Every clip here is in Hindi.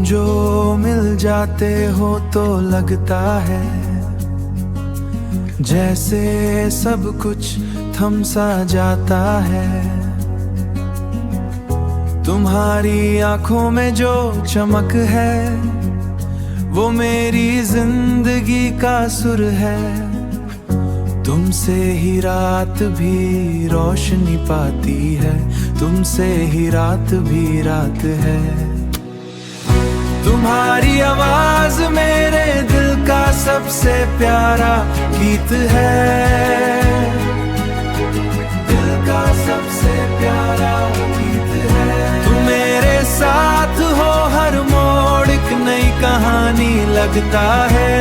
जो मिल जाते हो तो लगता है जैसे सब कुछ थम सा जाता है। तुम्हारी आंखों में जो चमक है वो मेरी जिंदगी का सुर है। तुमसे ही रात भी रोशनी पाती है, तुमसे ही रात भी रात है। तुम्हारी आवाज मेरे दिल का सबसे प्यारा गीत है, दिल का सबसे प्यारा गीत है। तुम मेरे साथ हो हर मोड़ एक नई कहानी लगता है,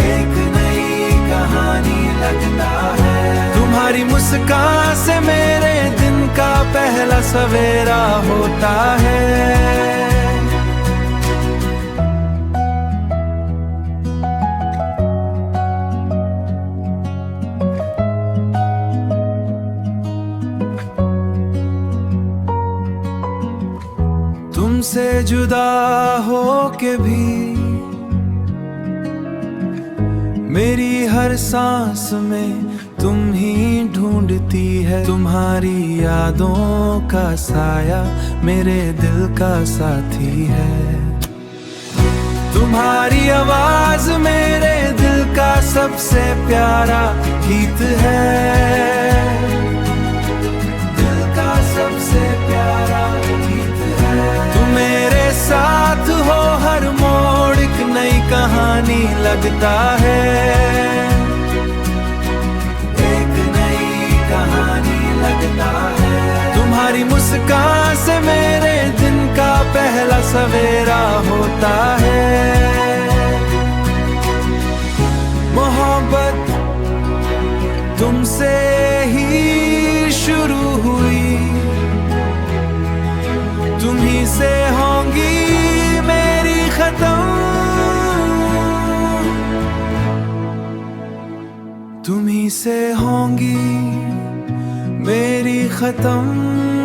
एक नई कहानी लगता है। तुम्हारी मुस्कान से मेरे दिन का पहला सवेरा होता है। तुमसे जुदा हो के भी मेरी हर सांस में तुम ही ढूंढती है। तुम्हारी यादों का साया मेरे दिल का साथी है। तुम्हारी आवाज मेरे दिल का सबसे प्यारा गीत है, दिल का सबसे प्यारा गीत है। तुम मेरे साथ हो हर मोड़ एक नई कहानी लगता है, एक नई कहानी लगता है। तुम्हारी मुस्कान से मेरे दिन का पहला सवेरा होता है। मोहब्बत तुमसे ही शुरू हुई, तुम ही से होंगी मेरी खत्म, तुम ही से होंगी मेरी खत्म।